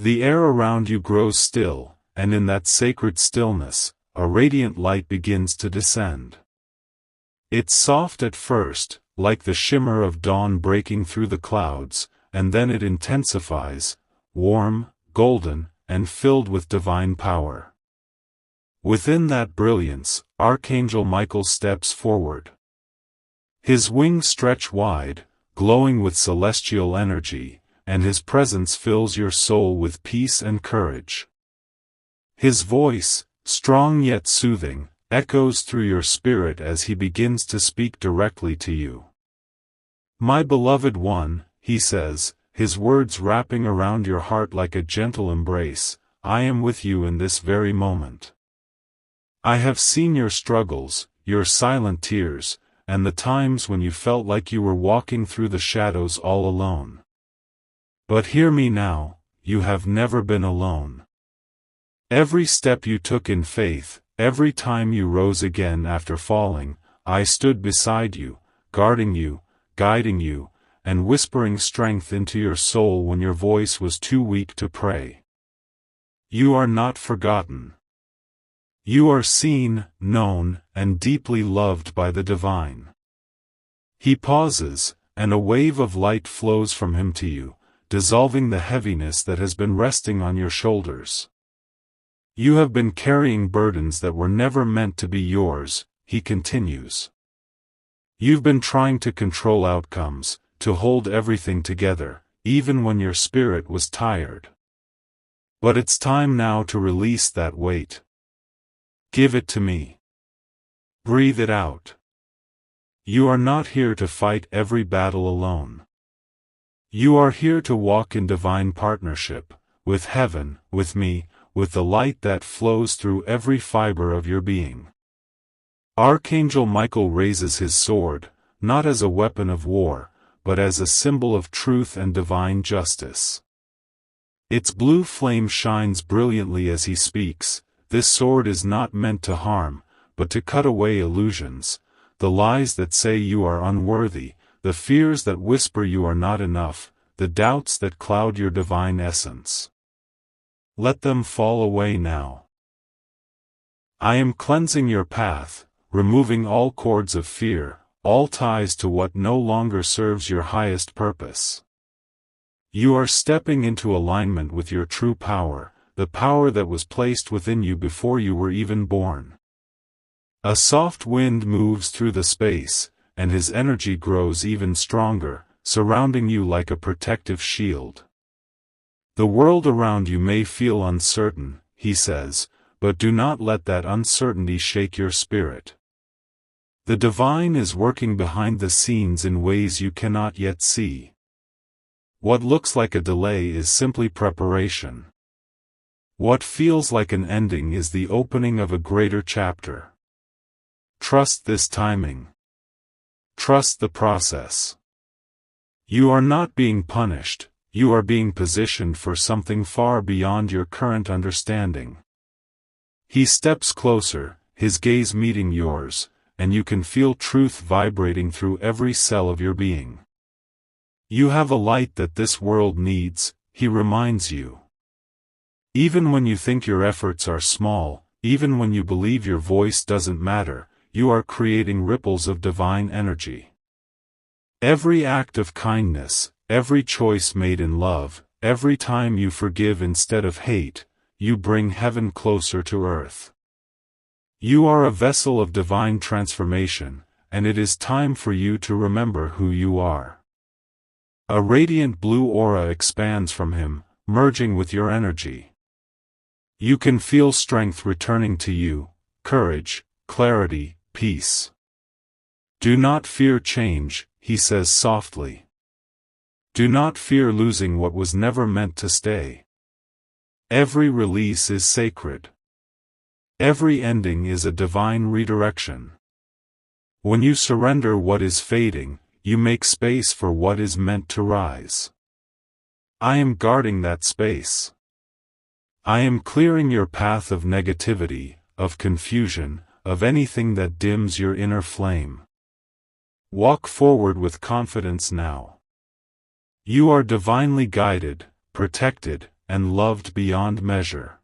The air around you grows still, and in that sacred stillness, a radiant light begins to descend. It's soft at first, like the shimmer of dawn breaking through the clouds, and then it intensifies, warm, golden, and filled with divine power. Within that brilliance, Archangel Michael steps forward. His wings stretch wide, glowing with celestial energy, and his presence fills your soul with peace and courage. His voice, strong yet soothing, echoes through your spirit as he begins to speak directly to you. "My beloved one," he says, his words wrapping around your heart like a gentle embrace, "I am with you in this very moment. I have seen your struggles, your silent tears, and the times when you felt like you were walking through the shadows all alone. But hear me now, you have never been alone. Every step you took in faith, every time you rose again after falling, I stood beside you, guarding you, guiding you, and whispering strength into your soul when your voice was too weak to pray. You are not forgotten. You are seen, known, and deeply loved by the divine." He pauses, and a wave of light flows from him to you, dissolving the heaviness that has been resting on your shoulders. "You have been carrying burdens that were never meant to be yours," he continues. "You've been trying to control outcomes, to hold everything together, even when your spirit was tired. But it's time now to release that weight. Give it to me. Breathe it out. You are not here to fight every battle alone. You are here to walk in divine partnership, with heaven, with me, with the light that flows through every fiber of your being." Archangel Michael raises his sword, not as a weapon of war, but as a symbol of truth and divine justice. Its blue flame shines brilliantly as he speaks. This sword is not meant to harm, but to cut away illusions, the lies that say you are unworthy, the fears that whisper you are not enough, the doubts that cloud your divine essence. Let them fall away now. I am cleansing your path, removing all cords of fear, all ties to what no longer serves your highest purpose. You are stepping into alignment with your true power, the power that was placed within you before you were even born. A soft wind moves through the space, and his energy grows even stronger, surrounding you like a protective shield. The world around you may feel uncertain, he says, but do not let that uncertainty shake your spirit. The divine is working behind the scenes in ways you cannot yet see. What looks like a delay is simply preparation. What feels like an ending is the opening of a greater chapter. Trust this timing. Trust the process. You are not being punished, you are being positioned for something far beyond your current understanding. He steps closer, his gaze meeting yours, and you can feel truth vibrating through every cell of your being. You have a light that this world needs, he reminds you. Even when you think your efforts are small, even when you believe your voice doesn't matter, you are creating ripples of divine energy. Every act of kindness, every choice made in love, every time you forgive instead of hate, you bring heaven closer to earth. You are a vessel of divine transformation, and it is time for you to remember who you are. A radiant blue aura expands from him, merging with your energy. You can feel strength returning to you, courage, clarity, peace. Do not fear change, he says softly. Do not fear losing what was never meant to stay. Every release is sacred. Every ending is a divine redirection. When you surrender what is fading, you make space for what is meant to rise. I am guarding that space. I am clearing your path of negativity, of confusion, of anything that dims your inner flame. Walk forward with confidence now. You are divinely guided, protected, and loved beyond measure.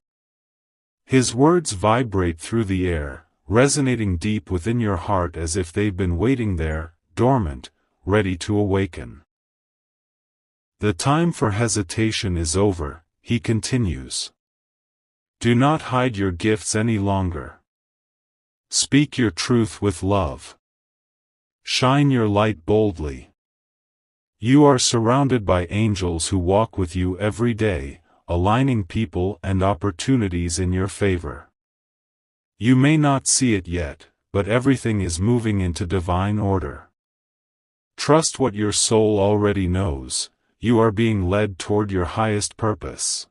His words vibrate through the air, resonating deep within your heart as if they've been waiting there, dormant, ready to awaken. The time for hesitation is over, he continues. Do not hide your gifts any longer. Speak your truth with love. Shine your light boldly. You are surrounded by angels who walk with you every day, aligning people and opportunities in your favor. You may not see it yet, but everything is moving into divine order. Trust what your soul already knows. You are being led toward your highest purpose.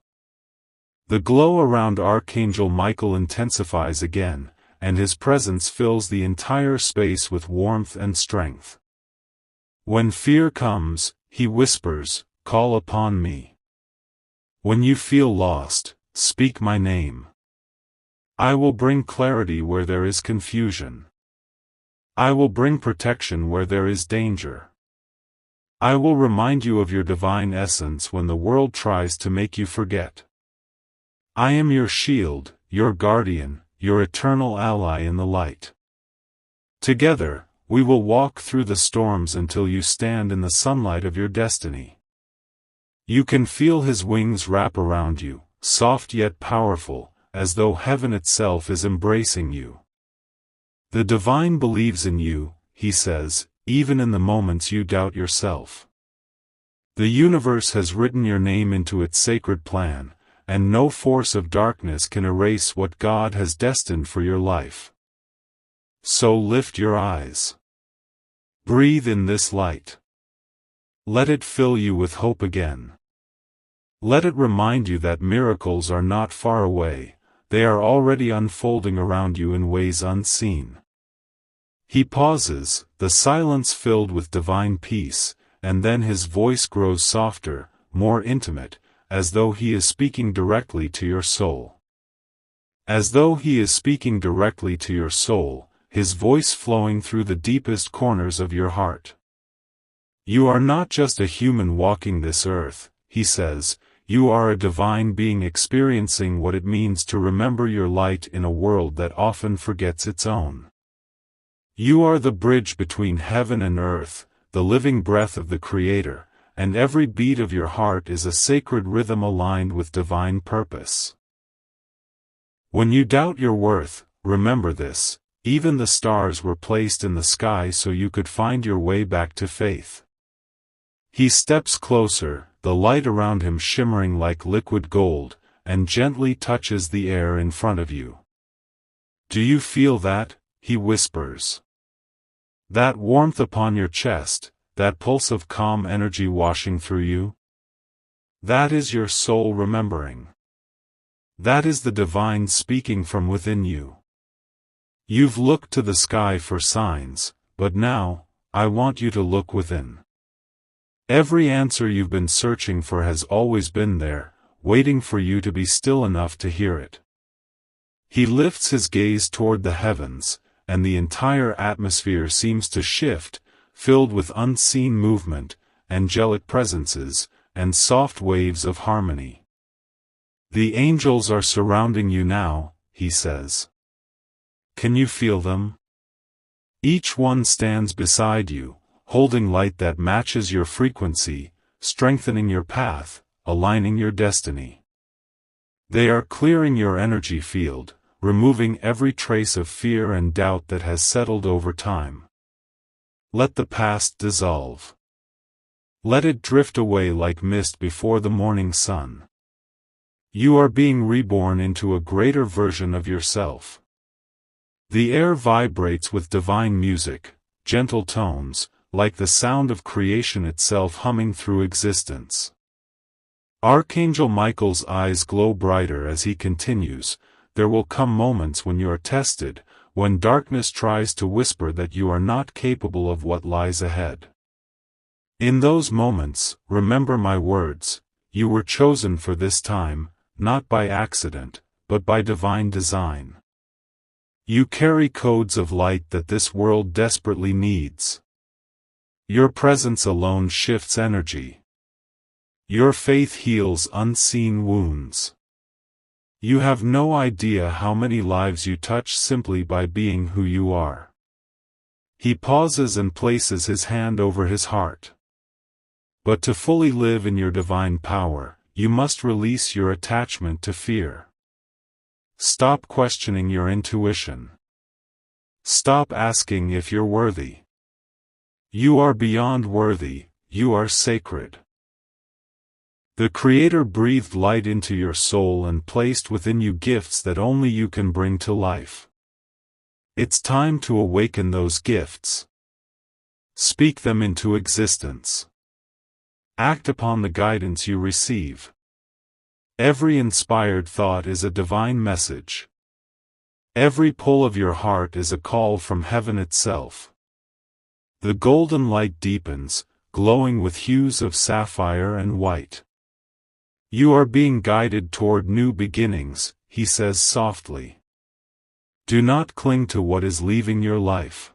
The glow around Archangel Michael intensifies again, and his presence fills the entire space with warmth and strength. When fear comes, he whispers, "Call upon me." When you feel lost, speak my name. I will bring clarity where there is confusion. I will bring protection where there is danger. I will remind you of your divine essence when the world tries to make you forget. I am your shield, your guardian, your eternal ally in the light. Together, we will walk through the storms until you stand in the sunlight of your destiny. You can feel his wings wrap around you, soft yet powerful, as though heaven itself is embracing you. The divine believes in you, he says, even in the moments you doubt yourself. The universe has written your name into its sacred plan, and no force of darkness can erase what God has destined for your life. So lift your eyes. Breathe in this light. Let it fill you with hope again. Let it remind you that miracles are not far away, they are already unfolding around you in ways unseen. He pauses, the silence filled with divine peace, and then his voice grows softer, more intimate, as though he is speaking directly to your soul. As though he is speaking directly to your soul, his voice flowing through the deepest corners of your heart. You are not just a human walking this earth, he says, you are a divine being experiencing what it means to remember your light in a world that often forgets its own. You are the bridge between heaven and earth, the living breath of the Creator, and every beat of your heart is a sacred rhythm aligned with divine purpose. When you doubt your worth, remember this, even the stars were placed in the sky so you could find your way back to faith. He steps closer, the light around him shimmering like liquid gold, and gently touches the air in front of you. Do you feel that? He whispers. That warmth upon your chest, that pulse of calm energy washing through you? That is your soul remembering. That is the divine speaking from within you. You've looked to the sky for signs, but now, I want you to look within. Every answer you've been searching for has always been there, waiting for you to be still enough to hear it. He lifts his gaze toward the heavens, and the entire atmosphere seems to shift, filled with unseen movement, angelic presences, and soft waves of harmony. The angels are surrounding you now, he says. Can you feel them? Each one stands beside you, holding light that matches your frequency, strengthening your path, aligning your destiny. They are clearing your energy field, removing every trace of fear and doubt that has settled over time. Let the past dissolve. Let it drift away like mist before the morning sun. You are being reborn into a greater version of yourself. The air vibrates with divine music, gentle tones, like the sound of creation itself humming through existence. Archangel Michael's eyes glow brighter as he continues, there will come moments when you are tested, when darkness tries to whisper that you are not capable of what lies ahead. In those moments, remember my words, you were chosen for this time, not by accident, but by divine design. You carry codes of light that this world desperately needs. Your presence alone shifts energy. Your faith heals unseen wounds. You have no idea how many lives you touch simply by being who you are. He pauses and places his hand over his heart. But to fully live in your divine power, you must release your attachment to fear. Stop questioning your intuition. Stop asking if you're worthy. You are beyond worthy, you are sacred. The Creator breathed light into your soul and placed within you gifts that only you can bring to life. It's time to awaken those gifts. Speak them into existence. Act upon the guidance you receive. Every inspired thought is a divine message. Every pull of your heart is a call from heaven itself. The golden light deepens, glowing with hues of sapphire and white. You are being guided toward new beginnings, he says softly. Do not cling to what is leaving your life.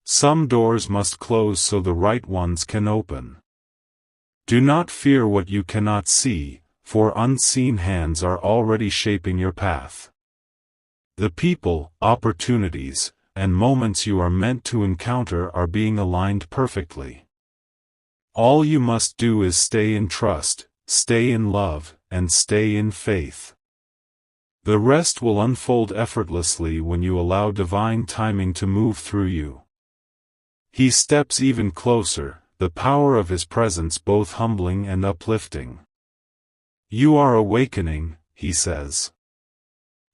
Some doors must close so the right ones can open. Do not fear what you cannot see, for unseen hands are already shaping your path. The people, opportunities, and moments you are meant to encounter are being aligned perfectly. All you must do is stay in trust, stay in love, and stay in faith. The rest will unfold effortlessly when you allow divine timing to move through you. He steps even closer, the power of his presence both humbling and uplifting. You are awakening, he says.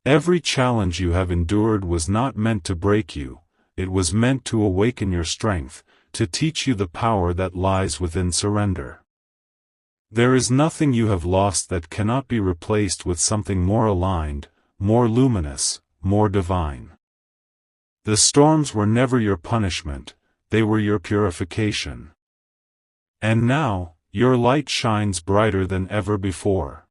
Every challenge you have endured was not meant to break you, it was meant to awaken your strength, to teach you the power that lies within surrender. There is nothing you have lost that cannot be replaced with something more aligned, more luminous, more divine. The storms were never your punishment, they were your purification. And now, your light shines brighter than ever before.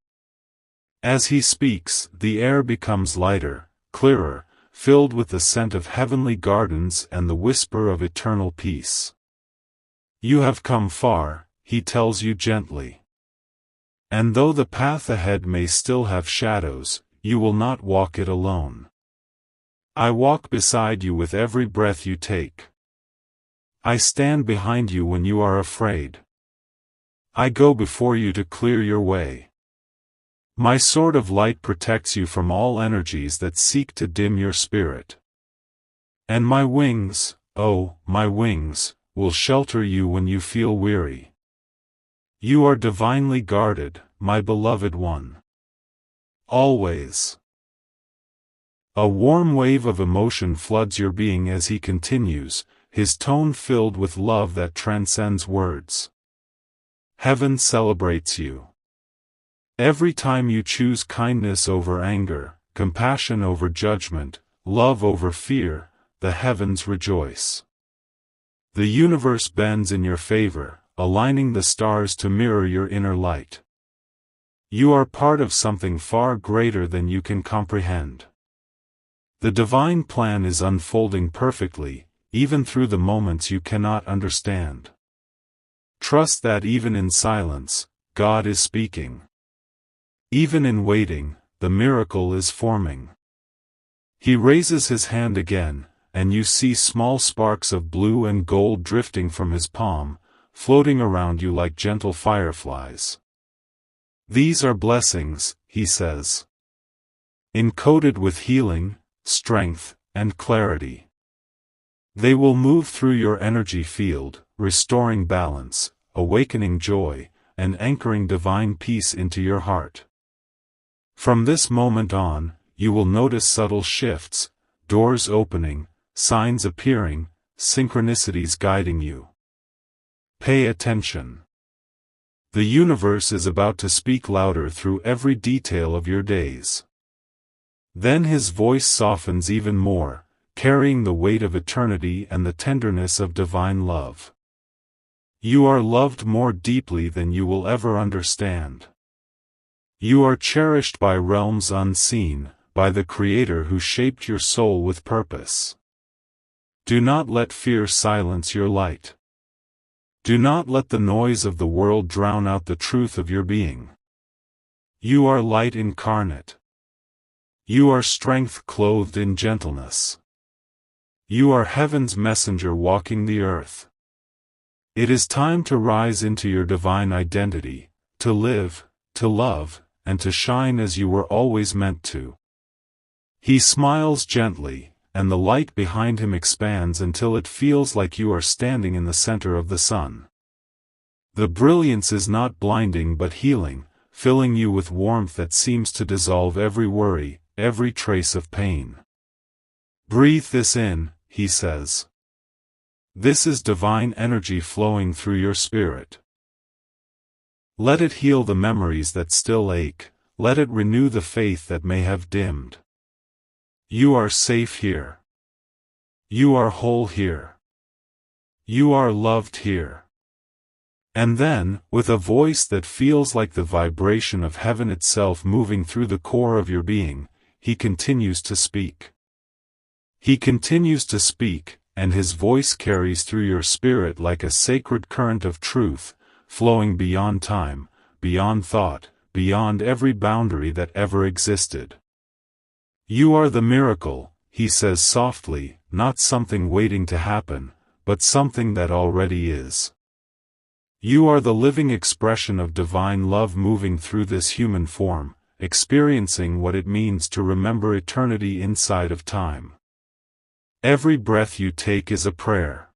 As he speaks, the air becomes lighter, clearer, filled with the scent of heavenly gardens and the whisper of eternal peace. You have come far, he tells you gently. And though the path ahead may still have shadows, you will not walk it alone. I walk beside you with every breath you take. I stand behind you when you are afraid. I go before you to clear your way. My sword of light protects you from all energies that seek to dim your spirit. And my wings, oh, my wings, will shelter you when you feel weary. You are divinely guarded, my beloved one. Always. A warm wave of emotion floods your being as he continues, his tone filled with love that transcends words. Heaven celebrates you. Every time you choose kindness over anger, compassion over judgment, love over fear, the heavens rejoice. The universe bends in your favor, aligning the stars to mirror your inner light. You are part of something far greater than you can comprehend. The divine plan is unfolding perfectly, even through the moments you cannot understand. Trust that even in silence, God is speaking. Even in waiting, the miracle is forming. He raises his hand again, and you see small sparks of blue and gold drifting from his palm, floating around you like gentle fireflies. These are blessings, he says. Encoded with healing, strength, and clarity. They will move through your energy field, restoring balance, awakening joy, and anchoring divine peace into your heart. From this moment on, you will notice subtle shifts, doors opening, signs appearing, synchronicities guiding you. Pay attention. The universe is about to speak louder through every detail of your days. Then his voice softens even more, carrying the weight of eternity and the tenderness of divine love. You are loved more deeply than you will ever understand. You are cherished by realms unseen, by the Creator who shaped your soul with purpose. Do not let fear silence your light. Do not let the noise of the world drown out the truth of your being. You are light incarnate. You are strength clothed in gentleness. You are heaven's messenger walking the earth. It is time to rise into your divine identity, to live, to love, and to shine as you were always meant to. He smiles gently, and the light behind him expands until it feels like you are standing in the center of the sun. The brilliance is not blinding but healing, filling you with warmth that seems to dissolve every worry, every trace of pain. Breathe this in, he says. This is divine energy flowing through your spirit. Let it heal the memories that still ache, let it renew the faith that may have dimmed. You are safe here. You are whole here. You are loved here. And then, with a voice that feels like the vibration of heaven itself moving through the core of your being, he continues to speak. He continues to speak, and his voice carries through your spirit like a sacred current of truth, flowing beyond time, beyond thought, beyond every boundary that ever existed. You are the miracle, he says softly, not something waiting to happen, but something that already is. You are the living expression of divine love moving through this human form, experiencing what it means to remember eternity inside of time. Every breath you take is a prayer.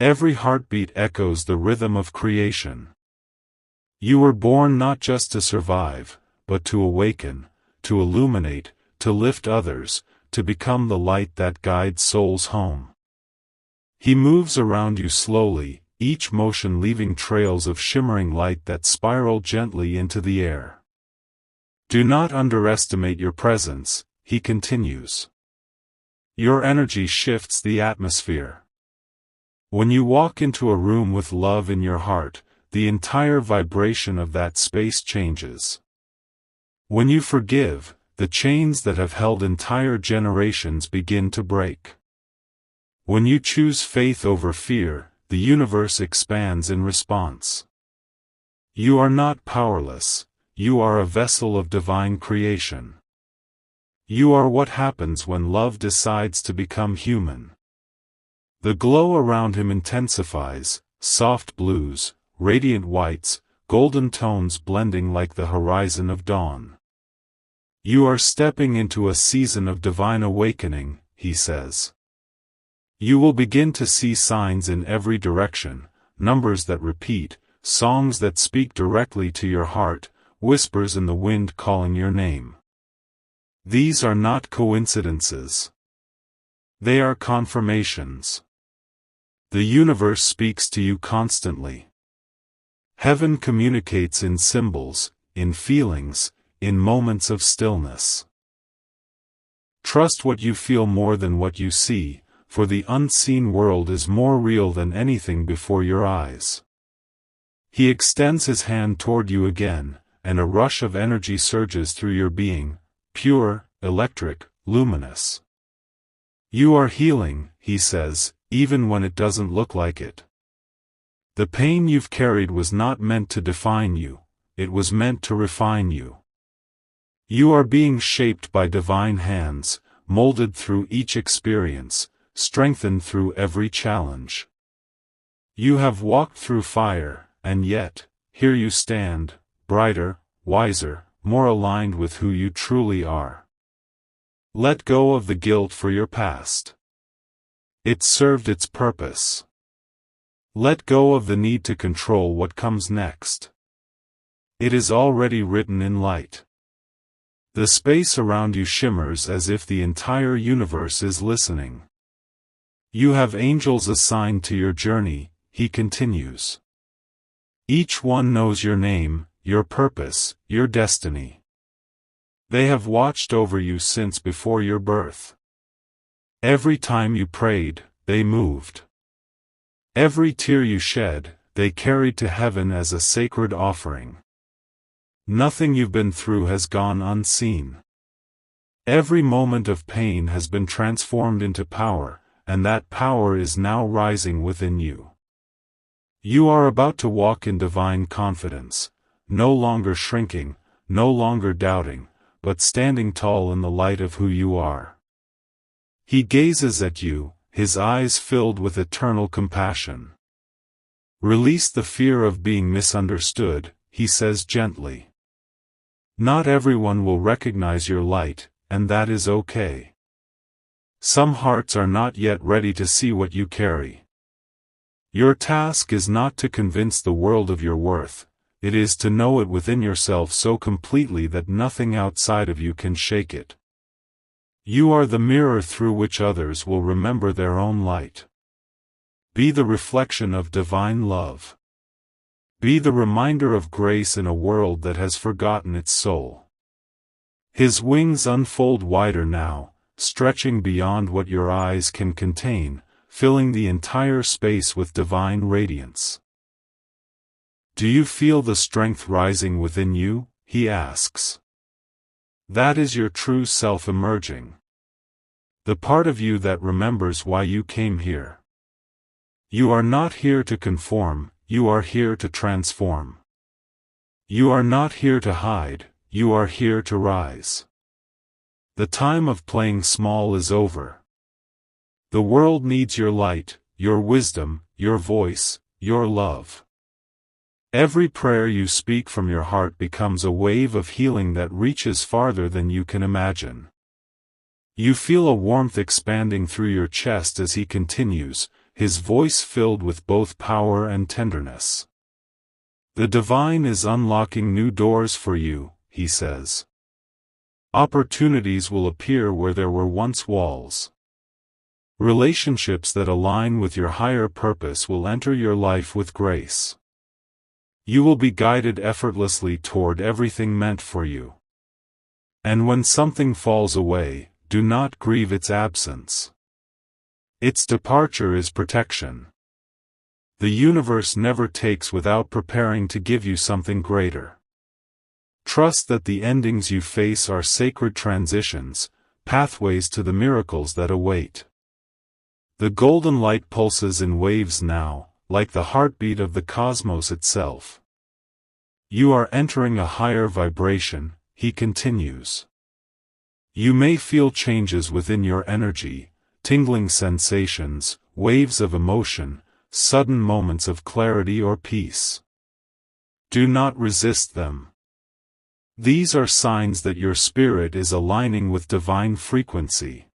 Every heartbeat echoes the rhythm of creation. You were born not just to survive, but to awaken, to illuminate, to lift others, to become the light that guides souls home. He moves around you slowly, each motion leaving trails of shimmering light that spiral gently into the air. Do not underestimate your presence, he continues. Your energy shifts the atmosphere. When you walk into a room with love in your heart, the entire vibration of that space changes. When you forgive, the chains that have held entire generations begin to break. When you choose faith over fear, the universe expands in response. You are not powerless, you are a vessel of divine creation. You are what happens when love decides to become human. The glow around him intensifies, soft blues, radiant whites, golden tones blending like the horizon of dawn. You are stepping into a season of divine awakening, he says. You will begin to see signs in every direction, numbers that repeat, songs that speak directly to your heart, whispers in the wind calling your name. These are not coincidences. They are confirmations. The universe speaks to you constantly. Heaven communicates in symbols, in feelings, in moments of stillness. Trust what you feel more than what you see, for the unseen world is more real than anything before your eyes. He extends his hand toward you again, and a rush of energy surges through your being, pure, electric, luminous. You are healing, he says, even when it doesn't look like it. The pain you've carried was not meant to define you, it was meant to refine you. You are being shaped by divine hands, molded through each experience, strengthened through every challenge. You have walked through fire, and yet, here you stand, brighter, wiser, more aligned with who you truly are. Let go of the guilt for your past. It served its purpose. Let go of the need to control what comes next. It is already written in light. The space around you shimmers as if the entire universe is listening. You have angels assigned to your journey, he continues. Each one knows your name, your purpose, your destiny. They have watched over you since before your birth. Every time you prayed, they moved. Every tear you shed, they carried to heaven as a sacred offering. Nothing you've been through has gone unseen. Every moment of pain has been transformed into power, and that power is now rising within you. You are about to walk in divine confidence, no longer shrinking, no longer doubting, but standing tall in the light of who you are. He gazes at you, his eyes filled with eternal compassion. Release the fear of being misunderstood, he says gently. Not everyone will recognize your light, and that is okay. Some hearts are not yet ready to see what you carry. Your task is not to convince the world of your worth, it is to know it within yourself so completely that nothing outside of you can shake it. You are the mirror through which others will remember their own light. Be the reflection of divine love. Be the reminder of grace in a world that has forgotten its soul. His wings unfold wider now, stretching beyond what your eyes can contain, filling the entire space with divine radiance. Do you feel the strength rising within you? He asks. That is your true self emerging. The part of you that remembers why you came here. You are not here to conform, you are here to transform. You are not here to hide, you are here to rise. The time of playing small is over. The world needs your light, your wisdom, your voice, your love. Every prayer you speak from your heart becomes a wave of healing that reaches farther than you can imagine. You feel a warmth expanding through your chest as he continues, his voice filled with both power and tenderness. The divine is unlocking new doors for you, he says. Opportunities will appear where there were once walls. Relationships that align with your higher purpose will enter your life with grace. You will be guided effortlessly toward everything meant for you. And when something falls away, do not grieve its absence. Its departure is protection. The universe never takes without preparing to give you something greater. Trust that the endings you face are sacred transitions, pathways to the miracles that await. The golden light pulses in waves now, like the heartbeat of the cosmos itself. You are entering a higher vibration, he continues. You may feel changes within your energy, tingling sensations, waves of emotion, sudden moments of clarity or peace. Do not resist them. These are signs that your spirit is aligning with divine frequency.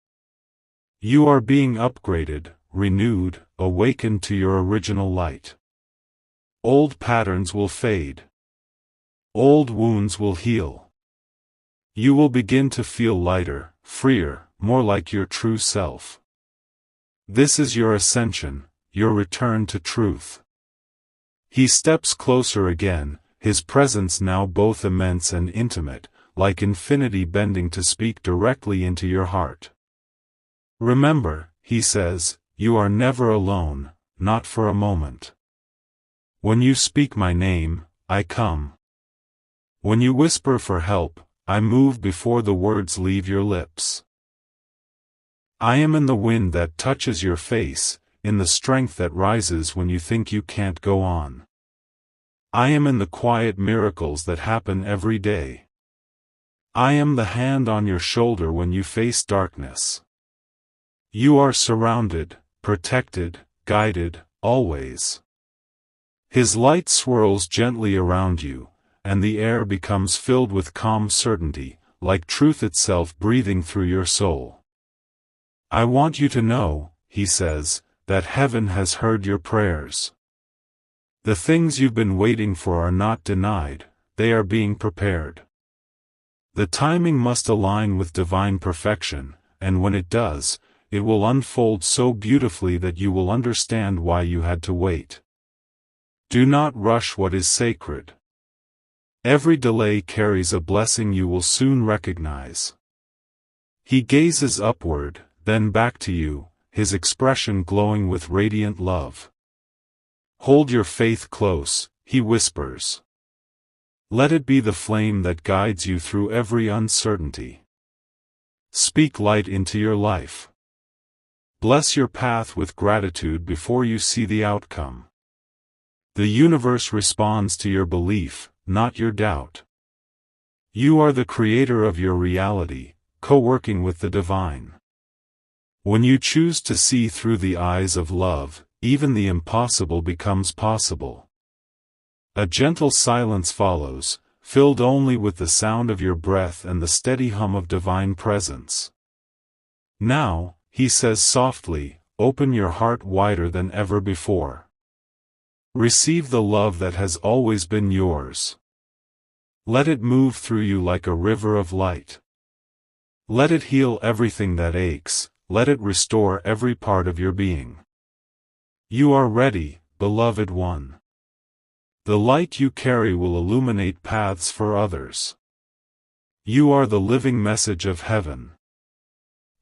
You are being upgraded, renewed, awakened to your original light. Old patterns will fade. Old wounds will heal. You will begin to feel lighter, freer, more like your true self. This is your ascension, your return to truth. He steps closer again, his presence now both immense and intimate, like infinity bending to speak directly into your heart. Remember, he says, you are never alone, not for a moment. When you speak my name, I come. When you whisper for help, I move before the words leave your lips. I am in the wind that touches your face, in the strength that rises when you think you can't go on. I am in the quiet miracles that happen every day. I am the hand on your shoulder when you face darkness. You are surrounded, protected, guided, always. His light swirls gently around you, and the air becomes filled with calm certainty, like truth itself breathing through your soul. I want you to know, he says, that heaven has heard your prayers. The things you've been waiting for are not denied, they are being prepared. The timing must align with divine perfection, and when it does, it will unfold so beautifully that you will understand why you had to wait. Do not rush what is sacred. Every delay carries a blessing you will soon recognize. He gazes upward, then back to you, his expression glowing with radiant love. Hold your faith close, he whispers. Let it be the flame that guides you through every uncertainty. Speak light into your life. Bless your path with gratitude before you see the outcome. The universe responds to your belief, not your doubt. You are the creator of your reality, co-working with the divine. When you choose to see through the eyes of love, even the impossible becomes possible. A gentle silence follows, filled only with the sound of your breath and the steady hum of divine presence. Now, he says softly, open your heart wider than ever before. Receive the love that has always been yours. Let it move through you like a river of light. Let it heal everything that aches, let it restore every part of your being. You are ready, beloved one. The light you carry will illuminate paths for others. You are the living message of heaven.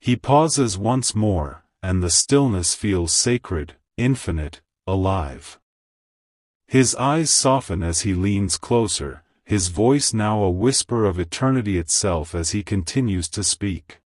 He pauses once more, and the stillness feels sacred, infinite, alive. His eyes soften as he leans closer, his voice now a whisper of eternity itself as he continues to speak.